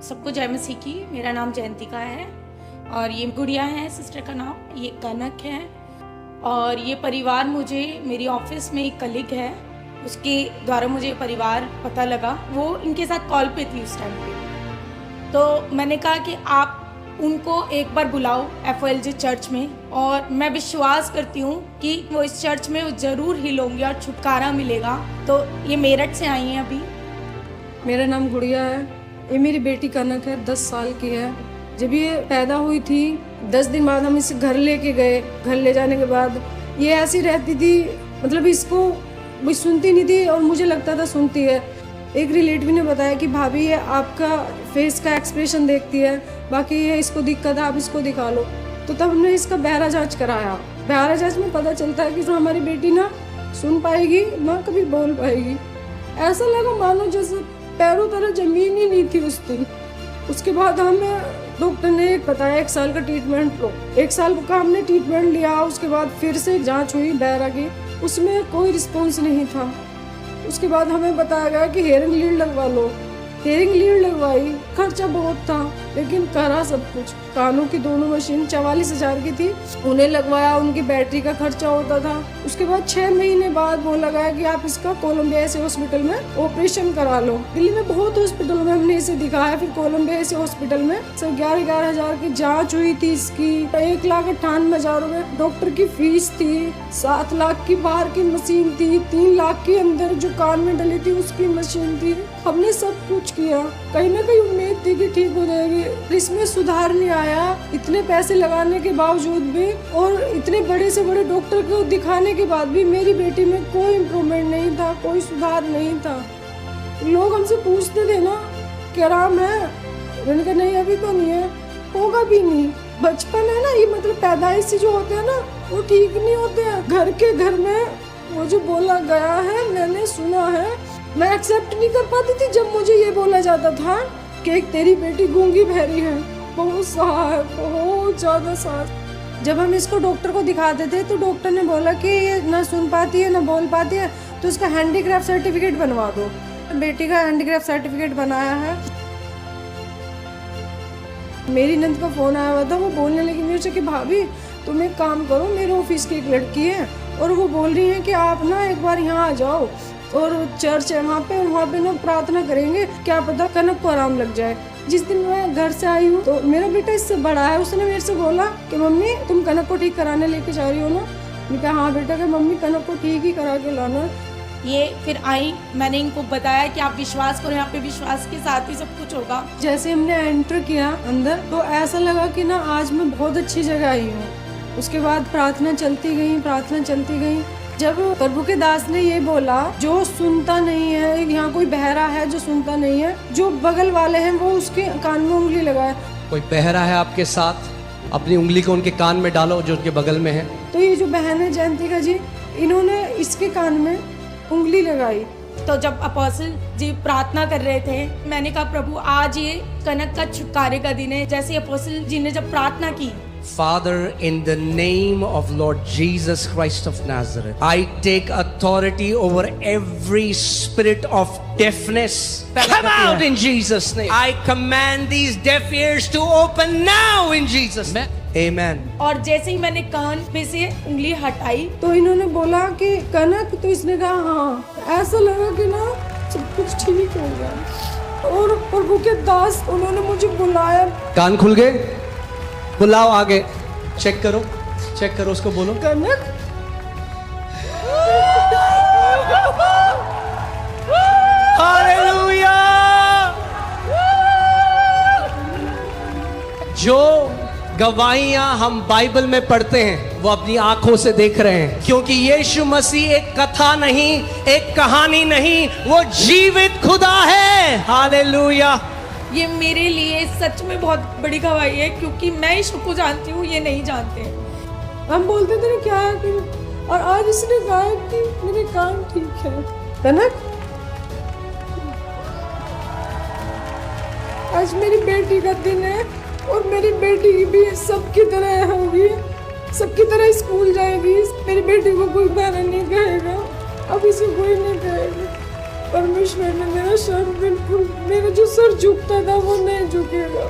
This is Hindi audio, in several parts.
सबको जय मसीह की। मेरा नाम जयंतिका है और ये गुड़िया है, सिस्टर का नाम, ये कनक है। और ये परिवार मुझे मेरी ऑफिस में एक कलीग है, उसके द्वारा मुझे परिवार पता लगा। वो इनके साथ कॉल पे थी उस टाइम पे। तो मैंने कहा कि आप उनको एक बार बुलाओ FOLJ चर्च में, और मैं विश्वास करती हूँ कि वो इस चर्च में ज़रूर हिल होंगे और छुटकारा मिलेगा। तो ये मेरठ से आई हैं अभी। मेरा नाम गुड़िया है, ये मेरी बेटी कनक है, 10 साल की है। जब ये पैदा हुई थी 10 दिन बाद हम इसे घर लेके गए। घर ले जाने के बाद ये ऐसी रहती थी, मतलब इसको भी सुनती नहीं थी और मुझे लगता था सुनती है। एक रिलेटिव ने बताया कि भाभी ये आपका फेस का एक्सप्रेशन देखती है, बाकी ये इसको दिक्कत है, आप इसको दिखा लो। तो तब हमने इसका बहरा जांच कराया। बहरा जांच में पता चलता है कि हमारी बेटी ना सुन पाएगी ना कभी बोल पाएगी। ऐसा लगा मानो जैसे पैरों तरह जमीन ही नहीं थी उस दिन। उसके बाद हमें डॉक्टर ने एक बताया 1 साल का ट्रीटमेंट लो। 1 साल का हमने ट्रीटमेंट लिया। उसके बाद फिर से जांच हुई बहरा की, उसमें कोई रिस्पॉन्स नहीं था। उसके बाद हमें बताया गया कि हेयरिंग लीड लगवा लो। हेयरिंग लीड लगवाई, खर्चा बहुत था लेकिन करा सब कुछ। कानों की दोनों मशीन 44,000 की थी, उन्हें लगवाया, उनकी बैटरी का खर्चा होता था। उसके बाद 6 महीने बाद बोला गया कि आप इसका कोलंबिया ऐसे हॉस्पिटल में ऑपरेशन करा लो। दिल्ली में बहुत हॉस्पिटल में हमने इसे दिखाया, फिर कोलंबिया ऐसे हॉस्पिटल में सब 11,000 की जाँच हुई थी इसकी। 1,98,000 रुपए डॉक्टर की फीस थी। 7 लाख की बाहर की मशीन थी, 3 लाख के अंदर जो कान में डली थी उसकी मशीन थी। हमने सब कुछ किया, कहीं ना कहीं उम्मीद थी कि ठीक हो जाएगी। इसमें सुधार नहीं आया, इतने पैसे लगाने के बावजूद भी और इतने बड़े से बड़े डॉक्टर को दिखाने के बाद भी मेरी बेटी में कोई इम्प्रूवमेंट नहीं था, कोई सुधार नहीं था। लोग हमसे पूछते थे ना कि आराम है, मैंने कहा नहीं अभी तो नहीं है, होगा भी नहीं। बचपन है ना, ये मतलब पैदाइश से जो होते हैं ना वो ठीक नहीं होते हैं। घर के घर में वो जो बोला गया है मैंने सुना है, मैं एक्सेप्ट नहीं कर पाती थी जब मुझे ये बोला जाता था कि एक तेरी बेटी गूंगी बहरी है। बहुत सहा है, बहुत ज्यादा सहा। जब हम इसको डॉक्टर को दिखाते थे तो डॉक्टर ने बोला कि ये ना सुन पाती है ना बोल पाती है, तो इसका हैंडीक्राफ्ट सर्टिफिकेट बनवा दो। बेटी का हैंडीक्राफ्ट सर्टिफिकेट बनाया है। मेरी नंद का फोन आया हुआ था, वो बोलने लगी मेरे से कि भाभी तुम एक काम करो, मेरे ऑफिस की एक लड़की है और वो बोल रही है कि आप ना एक बार यहाँ आ जाओ और चर्च है वहाँ पे ना प्रार्थना करेंगे, क्या पता कनक को आराम लग जाए। जिस दिन मैं घर से आई हूँ तो मेरा बेटा इससे बड़ा है, उसने मेरे से बोला कि मम्मी तुम कनक को ठीक कराने लेके जा रही हो ना। मैंने कहा हाँ बेटा, कि मम्मी कनक को ठीक ही करा के लाना। ये फिर आई, मैंने इनको बताया कि आप विश्वास करो, यहाँ पे विश्वास के साथ ही सब कुछ होगा। जैसे हमने एंटर किया अंदर तो ऐसा लगा कि ना आज मैं बहुत अच्छी जगह आई हूँ। उसके बाद प्रार्थना चलती गई। जब प्रभु के दास ने ये बोला, जो सुनता नहीं है, यहाँ कोई बहरा है जो सुनता नहीं है, जो बगल वाले हैं वो उसके कान में उंगली लगाए। कोई बहरा है आपके साथ, अपनी उंगली को उनके कान में डालो जो उनके बगल में है। तो ये जो बहन है जयंतिका जी, इन्होंने इसके कान में उंगली लगाई। तो जब अपोस्टल जी प्रार्थना कर रहे थे, मैंने कहा प्रभु आज ये कनक का छुटकारे का दिन है। जैसे अपोस्टल जी ने जब प्रार्थना की, Father, in the name of Lord Jesus Christ of Nazareth, I take authority over every spirit of deafness. Come out in Jesus' name. I command these deaf ears to open now in Jesus' name. Amen. और जैसे ही मैंने कान पे से उंगली हटाई तो इन्होंने बोला कि कनक, तो इसने कहा हाँ। ऐसा लगा कि ना सब कुछ ठीक हो गया। और प्रभु के दास उन्होंने मुझे बुलाया। कान खुल गए, बुलाओ आगे, चेक करो उसको, बोलो कनक। हालेलुया। जो गवाहियां हम बाइबल में पढ़ते हैं वो अपनी आंखों से देख रहे हैं, क्योंकि यीशु मसीह एक कथा नहीं, एक कहानी नहीं, वो जीवित खुदा है। हालेलुया। ये मेरे लिए सच में बहुत बड़ी गवाही है, क्योंकि मैं यीशु को जानती हूँ, ये नहीं जानते। हम बोलते थे क्या है कि, और आज इसने कहा कि मेरे कान ठीक है। कनक, आज मेरी बेटी का दिन है और मेरी बेटी भी सबकी तरह होगी, सबकी तरह स्कूल जाएगी। मेरी बेटी को कोई बहरा नहीं कहेगा, अब इसे कोई नहीं कहेगा। परमेश्वर ने मेरा सर बिल्कुल, मेरा जो सर झुकता था वो नहीं झुकेगा।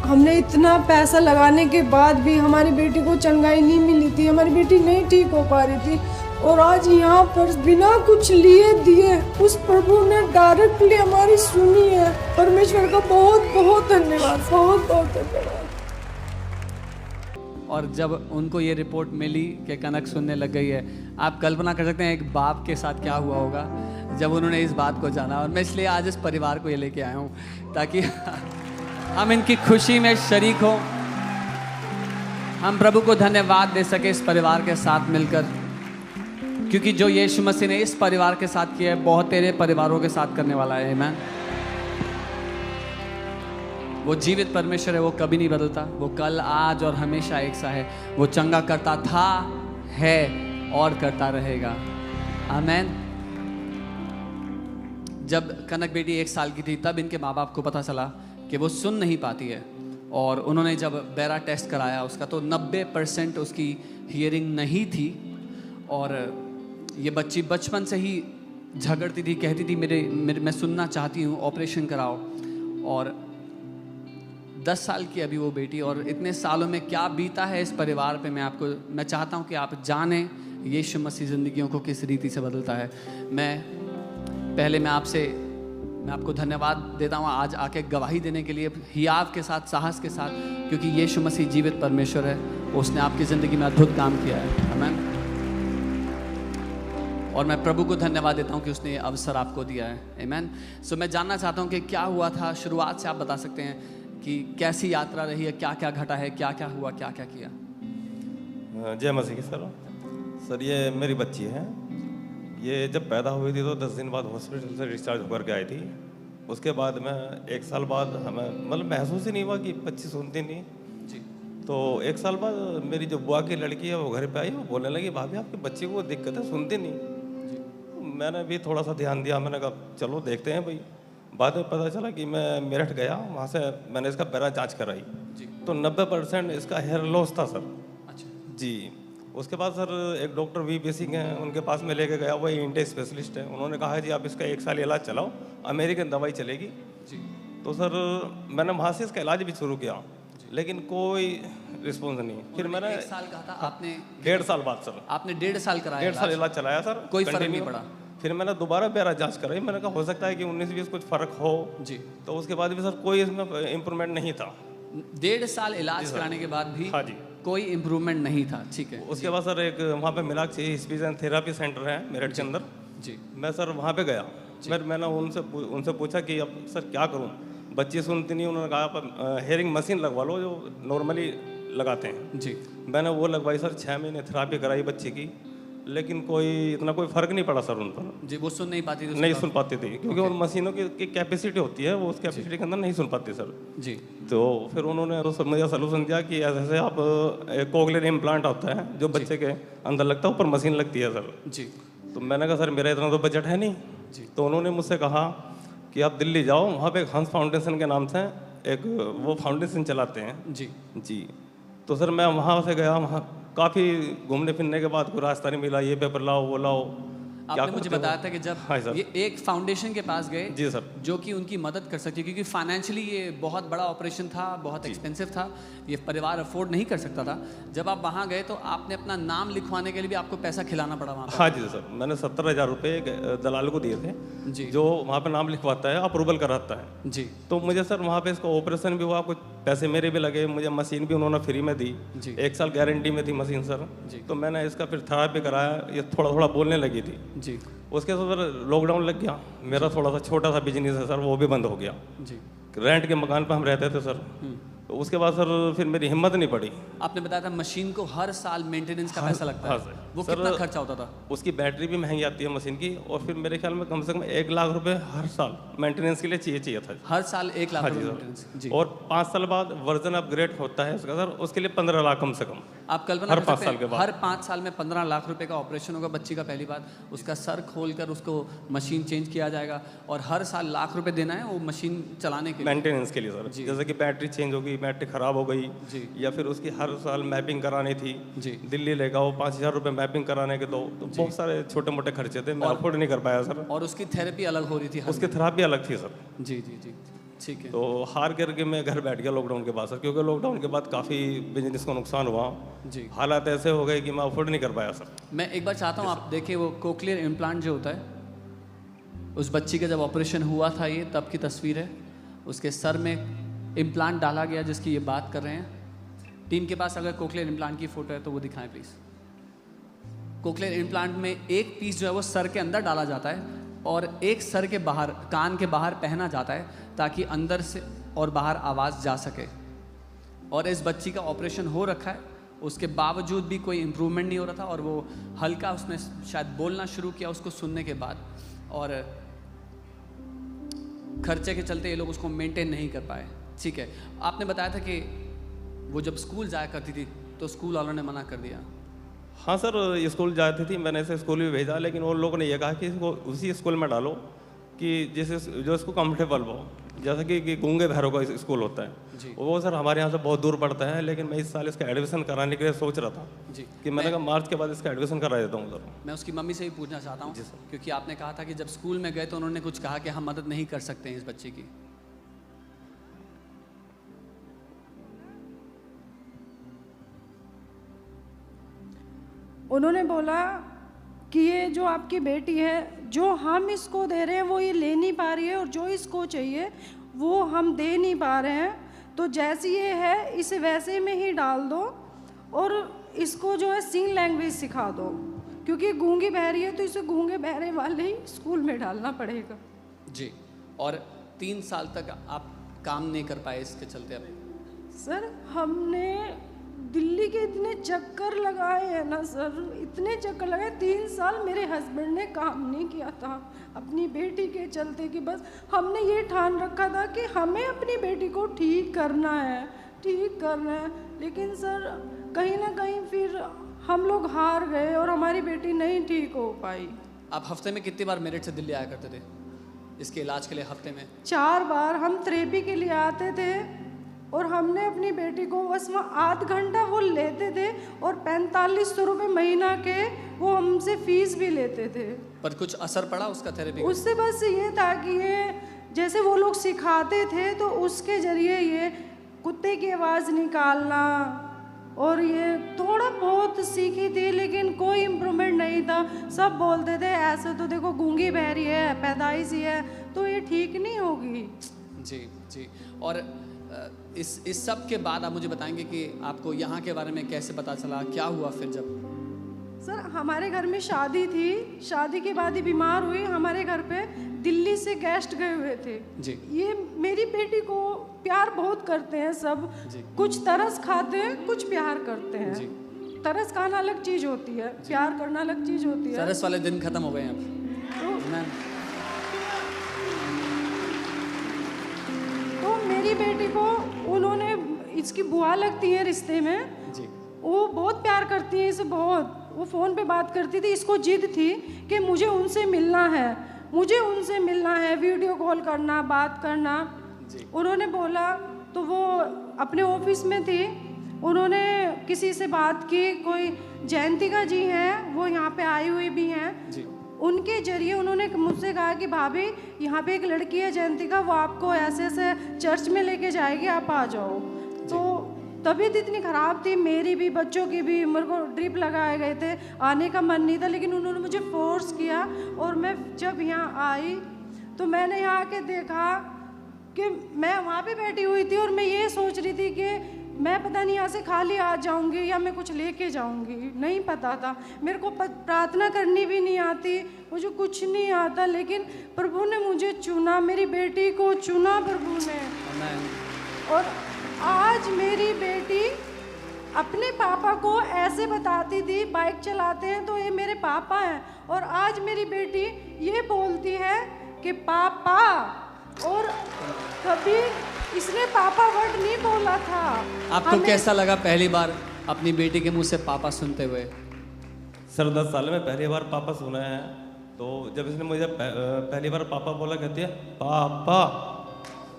हमने इतना पैसा लगाने के बाद भी हमारी बेटी को चंगाई नहीं मिली थी, हमारी बेटी नहीं ठीक हो पा रही थी, और आज यहाँ पर बिना कुछ लिए दिए उस प्रभु ने डायरेक्टली हमारी सुनी है। परमेश्वर का बहुत बहुत धन्यवाद, बहुत बहुत धन्यवाद। और जब उनको ये रिपोर्ट मिली कि कनक सुनने लग गई है, आप कल्पना कर सकते हैं एक बाप के साथ क्या हुआ होगा जब उन्होंने इस बात को जाना। और मैं इसलिए आज इस परिवार को ये लेके आया हूँ ताकि हम इनकी खुशी में शरीक हों, हम प्रभु को धन्यवाद दे सके इस परिवार के साथ मिलकर, क्योंकि जो यीशु मसीह ने इस परिवार के साथ किया है बहुत तेरे परिवारों के साथ करने वाला है। आमीन। वो जीवित परमेश्वर है, वो कभी नहीं बदलता, वो कल आज और हमेशा एक सा है। वो चंगा करता था, है और करता रहेगा। आमीन। जब कनक बेटी 1 साल की थी तब इनके माँ बाप को पता चला कि वो सुन नहीं पाती है, और उन्होंने जब बेरा टेस्ट कराया उसका तो 90% उसकी हियरिंग नहीं थी। और ये बच्ची बचपन से ही झगड़ती थी, कहती थी मेरे मैं सुनना चाहती हूँ, ऑपरेशन कराओ। और 10 साल की अभी वो बेटी, और इतने सालों में क्या बीता है इस परिवार पे मैं चाहता हूँ कि आप जानें यीशु मसीह ज़िंदगियों को किस रीति से बदलता है। मैं आपको धन्यवाद देता हूँ आज आके गवाही देने के लिए, हियाव के साथ, साहस के साथ, क्योंकि यीशु मसीह जीवित परमेश्वर है, उसने आपकी ज़िंदगी में अद्भुत काम किया है। आमीन। और मैं प्रभु को धन्यवाद देता हूँ कि उसने ये अवसर आपको दिया है। आमीन। सो मैं जानना चाहता हूँ कि क्या हुआ था, शुरुआत से आप बता सकते हैं कि कैसी यात्रा रही है, क्या क्या घटा है, क्या क्या हुआ, क्या क्या किया। जय मसीह की सर, ये मेरी बच्ची है। ये जब पैदा हुई थी तो 10 दिन बाद हॉस्पिटल से डिस्चार्ज होकर के आई थी। उसके बाद में 1 साल बाद हमें मतलब महसूस ही नहीं हुआ कि बच्ची सुनती नहीं जी। तो 1 साल बाद मेरी जो बुआ की लड़की है वो घर पे आई, वो बोलने लगी भाभी आपकी बच्ची को दिक्कत है, सुनती नहीं। तो मैंने भी थोड़ा सा ध्यान दिया, मैंने कहा चलो देखते हैं भाई। बाद में पता चला कि मैं मेरठ गया, वहाँ से मैंने इसका पैरा जाँच कराई तो 90% इसका हेयर लॉस था सर। अच्छा जी। उसके बाद सर एक डॉक्टर वी सिंह हैं, उनके पास में लेके गया, वही इंटे स्पेशलिस्ट है। उन्होंने कहा है जी आप इसका 1 साल इलाज चलाओ, अमेरिकन दवाई चलेगी जी। तो सर मैंने वहाँ से इसका इलाज भी शुरू किया, लेकिन कोई रिस्पॉन्स नहीं। फिर मैंने 1 साल कहा था आपने, 1.5 साल बाद सर, आपने 1.5 साल कराया, 1.5 साल इलाज चलाया सर, कोई फर्क continue। नहीं पड़ा। फिर मैंने दोबारा पैरा जांच कराई, मैंने कहा हो सकता है कि 19-20 कुछ फर्क हो जी। तो उसके बाद भी सर कोई इसमें इम्प्रूवमेंट नहीं था। 1.5 साल इलाज कराने के बाद भी हाँ जी, कोई इम्प्रूवमेंट नहीं था। ठीक है। उसके बाद सर एक वहाँ पे Meenakshi speech and therapy centre है मेरठ के अंदर जी। मैं सर वहाँ पे गया। मैंने उनसे पूछा कि अब सर क्या करूँ, बच्ची सुनती नहीं। उन्होंने कहा आप हेयरिंग मशीन लगवा लो जो नॉर्मली लगाते हैं जी। मैंने वो लगवाई सर, 6 महीने थेरापी कराई बच्ची की, लेकिन इतना कोई फर्क नहीं पड़ा सर उन पर। जी। वो सुन नहीं पाती थी, नहीं सुन पाती थी क्योंकि उन मशीनों की कैपेसिटी होती है, वो उस कैपेसिटी के अंदर नहीं सुन पाती सर जी। तो फिर उन्होंने तो मुझे सोल्यूशन दिया कि ऐसे आप एक कोक्लियर इम्प्लांट होता है जो बच्चे के अंदर लगता है, ऊपर मशीन लगती है सर जी। तो मैंने कहा सर मेरा इतना तो बजट है नहीं जी। तो उन्होंने मुझसे कहा कि आप दिल्ली जाओ, वहाँ पे एक हंस फाउंडेशन के नाम से एक वो फाउंडेशन चलाते हैं जी। जी। तो सर मैं वहाँ से गया, वहाँ काफ़ी घूमने फिरने के बाद कोई रास्ता नहीं मिला, ये पेपर लाओ वो लाओ। आपने मुझे बताया था कि जब हाँ सर। ये एक फाउंडेशन के पास गए जी सर, जो कि उनकी मदद कर सकती है, क्योंकि फाइनेंशियली ये बहुत बड़ा ऑपरेशन था, बहुत एक्सपेंसिव था, ये परिवार अफोर्ड नहीं कर सकता था। जब आप वहाँ गए तो आपने अपना नाम लिखवाने के लिए भी आपको पैसा खिलाना पड़ा वहाँ हाँ जी सर। मैंने 70,000 रुपये दलाल को दिए थे जी। जो वहाँ पे नाम लिखवाता है, अप्रूवल कराता है जी। तो मुझे सर वहाँ पे इसका ऑपरेशन भी हुआ, कुछ पैसे मेरे भी लगे, मुझे मशीन भी उन्होंने फ्री में दी जी। 1 साल गारंटी में थी मशीन सर जी। तो मैंने इसका फिर थेरापी कराया, ये थोड़ा थोड़ा बोलने लगी थी। जी। उसके बाद सर लॉकडाउन लग गया, मेरा थोड़ा सा छोटा सा बिजनेस है सर वो भी बंद हो गया, जी। रेंट के मकान पर हम रहते थे सर। तो उसके बाद सर फिर मेरी हिम्मत नहीं पड़ी। आपने बताया था मशीन को हर साल मेंटेनेंस का पैसा लगता हाँ है, सर। वो सर, कितना खर्चा होता था? उसकी बैटरी भी महंगी आती है मशीन की, और फिर मेरे ख्याल में कम से कम 1 लाख रुपए हर साल मेंटेनेंस के लिए चाहिए था। हर साल 1 लाख हाँ जी रुपए सर। मेंटेनेंस। जी। और 5 साल बाद वर्जन अपग्रेड होता है उसका सर, उसके लिए 15 लाख कम से कम। आप कल्पना हर कर 5 सकते साल के हैं, बाद। हर 5 साल में 15 लाख रुपए का ऑपरेशन होगा बच्ची का। पहली बात, उसका सर खोलकर उसको मशीन चेंज किया जाएगा, और हर साल लाख रुपए देना है वो मशीन चलाने के लिए, मेंटेनेंस के लिए सर, जैसे कि बैटरी चेंज होगी, मैट्रिक खराब हो गई जी। या फिर उसकी हर साल मैपिंग करानी थी जी। दिल्ली ले गया, वो 5,000 रुपये मैपिंग कराने के तो बहुत सारे छोटे मोटे खर्चे थे, मैं अफोर्ड नहीं कर पाया सर। और उसकी थेरेपी अलग हो रही थी हर उसकी थेरापी अलग थी सर। जी जी जी, ठीक है। तो हार करके मैं घर बैठ गया लॉकडाउन के बाद सर, क्योंकि लॉकडाउन के बाद काफ़ी बिजनेस को नुकसान हुआ, जी। हालात ऐसे हो गए कि मैं अफोर्ड नहीं कर पाया सर। मैं एक बार चाहता हूँ आप देखिए वो कोक्लियर इम्प्लांट जो होता है, उस बच्ची का जब ऑपरेशन हुआ था, ये तब की तस्वीर है। उसके सर में इम्प्लांट डाला गया जिसकी ये बात कर रहे हैं। टीम के पास अगर कोक्लियर इम्प्लांट की फ़ोटो है तो वो दिखाएं प्लीज़। कोक्लियर इम्प्लांट में एक पीस जो है वो सर के अंदर डाला जाता है और एक सर के बाहर, कान के बाहर पहना जाता है ताकि अंदर से और बाहर आवाज़ जा सके। और इस बच्ची का ऑपरेशन हो रखा है, उसके बावजूद भी कोई इम्प्रूवमेंट नहीं हो रहा था और वो हल्का उसने शायद बोलना शुरू किया उसको सुनने के बाद, और खर्चे के चलते ये लोग उसको मेंटेन नहीं कर पाए। ठीक है, आपने बताया था कि वो जब स्कूल जाया करती थी तो स्कूल वालों ने मना कर दिया। हाँ सर, स्कूल जाती थी, मैंने इसे स्कूल भी भेजा, लेकिन वो लोगों ने ये कहा कि इसको उसी स्कूल में डालो कि जिसे जो इसको कंफर्टेबल हो, जैसे कि गूंगे बहरों का स्कूल होता जी। है, वो सर हमारे यहाँ से बहुत दूर पड़ता है। लेकिन मैं इस साल इसका एडमिशन कराने के लिए सोच रहा था जी, कि मैंने कहा मार्च के बाद इसका एडमिशन करा देता हूँ सर। मैं उसकी मम्मी से भी पूछना चाहता हूँ, क्योंकि आपने कहा था कि जब स्कूल में गए तो उन्होंने कुछ कहा कि हम मदद नहीं कर सकते हैं इस बच्चे की। उन्होंने बोला कि ये जो आपकी बेटी है, जो हम इसको दे रहे हैं वो ये ले नहीं पा रही है, और जो इसको चाहिए वो हम दे नहीं पा रहे हैं, तो जैसी ये है इसे वैसे में ही डाल दो और इसको जो है सीन लैंग्वेज सिखा दो, क्योंकि गूंगी बहरी है तो इसे गूंगे बहरे वाले ही स्कूल में डालना पड़ेगा। जी, और 3 साल तक आप काम नहीं कर पाए इसके चलते? अब सर हमने दिल्ली के इतने चक्कर लगाए हैं ना सर, इतने चक्कर लगाए, 3 साल मेरे हस्बैंड ने काम नहीं किया था अपनी बेटी के चलते, कि बस हमने ये ठान रखा था कि हमें अपनी बेटी को ठीक करना है, ठीक करना है। लेकिन सर कहीं ना कहीं फिर हम लोग हार गए और हमारी बेटी नहीं ठीक हो पाई। आप हफ्ते में कितनी बार मेरठ से दिल्ली आया करते थे इसके इलाज के लिए? हफ्ते में 4 बार हम थेरेपी के लिए आते थे, और हमने अपनी बेटी को बस वहाँ 8 घंटा वो लेते थे, और 4500 रुपये महीना के वो हमसे फीस भी लेते थे। पर कुछ असर पड़ा उसका थेरेपी? उससे बस ये था कि ये जैसे वो लोग सिखाते थे तो उसके ज़रिए ये कुत्ते की आवाज़ निकालना और ये थोड़ा बहुत सीखी थी, लेकिन कोई इम्प्रूवमेंट नहीं था। सब बोलते थे ऐसे तो देखो गूंगी बहरी है, पैदाइश ही है, तो ये ठीक नहीं होगी। जी जी, और इस सब के बाद आप मुझे बताएंगे कि आपको यहाँ के बारे में कैसे पता चला, क्या हुआ फिर जब? सर हमारे घर में शादी थी, शादी के बाद ही बीमार हुई। हमारे घर पे दिल्ली से गेस्ट गए हुए थे जी। ये मेरी बेटी को प्यार बहुत करते हैं सब जी। कुछ तरस खाते हैं, कुछ प्यार करते हैं जी। तरस खाना अलग चीज होती है, प्यार करना अलग चीज होती है। सरस वाले दिन खत्म हो गए हैं अब। मैं तो मेरी बेटी को उन्होंने, इसकी बुआ लगती है रिश्ते में जी, वो बहुत प्यार करती है इसे बहुत। वो फ़ोन पे बात करती थी, इसको जिद थी कि मुझे उनसे मिलना है, मुझे उनसे मिलना है, वीडियो कॉल करना, बात करना। उन्होंने बोला तो वो अपने ऑफिस में थी, उन्होंने किसी से बात की, कोई जयंतिका जी हैं वो यहाँ पे आई हुई भी हैं जी। उनके जरिए उन्होंने मुझसे कहा कि भाभी यहाँ पे एक लड़की है जयंतिका, वो आपको ऐसे ऐसे चर्च में लेके जाएगी, आप आ जाओ। तो तबीयत इतनी ख़राब थी मेरी भी, बच्चों की भी, मेरे को ड्रिप लगाए गए थे, आने का मन नहीं था, लेकिन उन्होंने मुझे फोर्स किया। और मैं जब यहाँ आई तो मैंने यहाँ आके देखा कि मैं वहाँ पे बैठी हुई थी और मैं ये सोच रही थी कि मैं पता नहीं यहाँ से खाली आ जाऊँगी या मैं कुछ लेके जाऊँगी, नहीं पता था। मेरे को प्रार्थना करनी भी नहीं आती, मुझे कुछ नहीं आता, लेकिन प्रभु ने मुझे चुना, मेरी बेटी को चुना प्रभु ने। और आज मेरी बेटी अपने पापा को ऐसे बताती थी, बाइक चलाते हैं तो ये मेरे पापा हैं, और आज मेरी बेटी ये बोलती है कि पापा, और कभी इसने पापा वर्ड नहीं बोला था। आपको कैसा लगा पहली बार अपनी बेटी के मुंह से पापा सुनते हुए? सर 10 साल में पहली बार पापा सुना है, तो जब इसने मुझे पहली बार पापा बोला, कहती है पापा,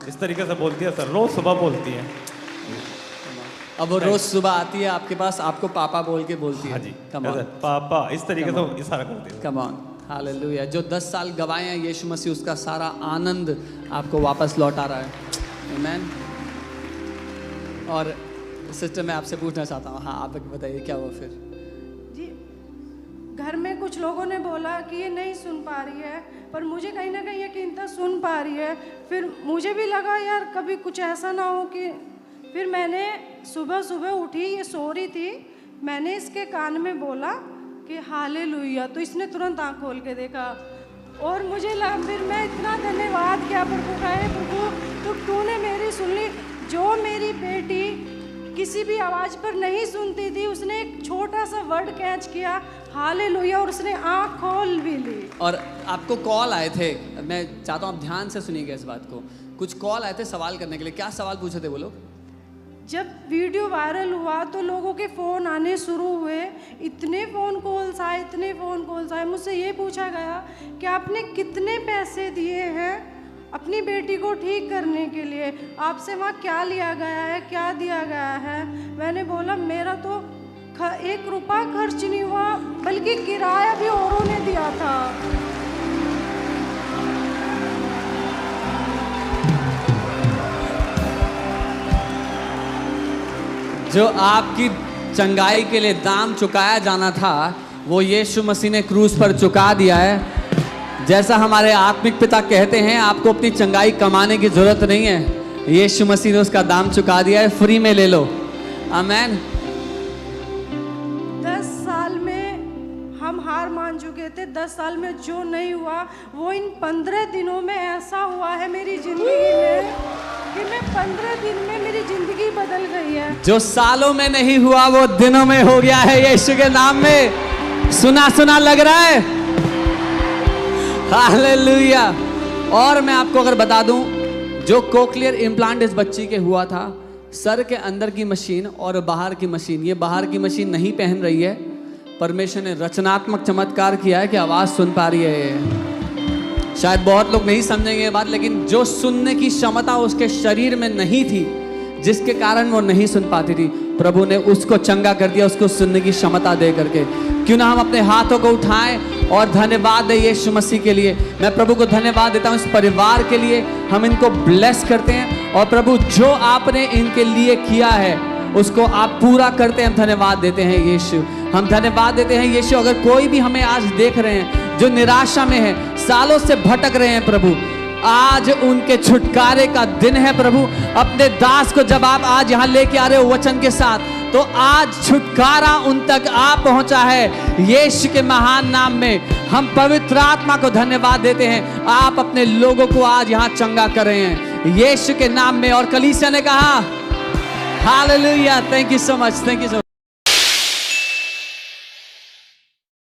इस तरीके से बोलती है सर, रोज सुबह बोलती है। अब वो रोज सुबह आती है आपके पास, आपको पापा बोल के बोलती है। हाँ जी, कम ऑन, ऐसे पापा इस तरीके Come से इशारा करते हैं। Come on, hallelujah. जो 10 साल गवाए हैं यीशु मसीह, उसका सारा आनंद आपको वापस लौटा रहा है। आमेन। और सिस्टर मैं आपसे पूछना चाहता हूँ, हाँ आप बताइए क्या हुआ फिर? जी, घर में कुछ लोगों ने बोला कि ये नहीं सुन पा रही है, पर मुझे कहीं ना कहीं यकीन था सुन पा रही है। फिर मुझे भी लगा यार कभी कुछ ऐसा ना हो कि, फिर मैंने सुबह सुबह उठी, ये सो रही थी, मैंने इसके कान में बोला कि हालेलुया, तो इसने तुरंत आँख खोल के देखा और मुझे लगा, फिर मैं इतना धन्यवाद किया प्रभु का, है प्रभु तो तूने मेरी सुन ली। जो मेरी बेटी किसी भी आवाज़ पर नहीं सुनती थी, उसने एक छोटा सा वर्ड कैच किया हालेलुया, और उसने आँख खोल भी ली। और आपको कॉल आए थे, मैं चाहता हूँ आप ध्यान से सुनिएगा इस बात को, कुछ कॉल आए थे सवाल करने के लिए। क्या सवाल पूछे थे वो लोग? जब वीडियो वायरल हुआ तो लोगों के फ़ोन आने शुरू हुए, इतने फ़ोन कॉल्स आए, इतने फ़ोन कॉल्स आए। मुझसे ये पूछा गया कि आपने कितने पैसे दिए हैं अपनी बेटी को ठीक करने के लिए, आपसे वहाँ क्या लिया गया है, क्या दिया गया है। मैंने बोला मेरा तो 1 रुपया खर्च नहीं हुआ, बल्कि किराया भी औरों ने दिया था। जो आपकी चंगाई के लिए दाम चुकाया जाना था, वो यीशु मसीह ने क्रूस पर चुका दिया है। जैसा हमारे आत्मिक पिता कहते हैं, आपको अपनी चंगाई कमाने की जरूरत नहीं है, यीशु मसीह ने उसका दाम चुका दिया है, फ्री में ले लो। आमेन। 10 साल में हम हार मान चुके थे, 10 साल में जो नहीं हुआ वो इन 15 दिनों में ऐसा हुआ है मेरी जिंदगी में कि मैं 15 दिन में मेरी जिंदगी बदल गई है। जो सालों में नहीं हुआ वो दिनों में हो गया है यीशु के नाम में। सुना सुना लग रहा है? हालेलुया। और मैं आपको अगर बता दूं, जो कोक्लियर इम्प्लांट इस बच्ची के हुआ था, सर के अंदर की मशीन और बाहर की मशीन, ये बाहर की मशीन नहीं पहन रही है, परमेश्वर ने रचनात्मक चमत्कार किया है कि आवाज सुन पा रही है ये। शायद बहुत लोग नहीं समझेंगे ये बात, लेकिन जो सुनने की क्षमता उसके शरीर में नहीं थी, जिसके कारण वो नहीं सुन पाती थी, प्रभु ने उसको चंगा कर दिया, उसको सुनने की क्षमता दे करके। क्यों ना हम अपने हाथों को उठाएं और धन्यवाद दें यीशु मसीह के लिए। मैं प्रभु को धन्यवाद देता हूं इस परिवार के लिए, हम इनको ब्लेस करते हैं और प्रभु जो आपने इनके लिए किया है उसको आप पूरा करते हैं। हम धन्यवाद देते हैं यीशु, हम धन्यवाद देते हैं यीशु। अगर कोई भी हमें आज देख रहे हैं जो निराशा में है, सालों से भटक रहे हैं प्रभु, आज उनके छुटकारे का दिन है प्रभु। अपने दास को जब आप आज यहाँ लेके आ रहे हो वचन के साथ, तो आज छुटकारा उन तक आ पहुंचा है यीशु के महान नाम में। हम पवित्र आत्मा को धन्यवाद देते हैं, आप अपने लोगों को आज यहाँ चंगा कर रहे हैं यीशु के नाम में। और कलीसिया ने कहा hallelujah, thank you so much, thank you so much.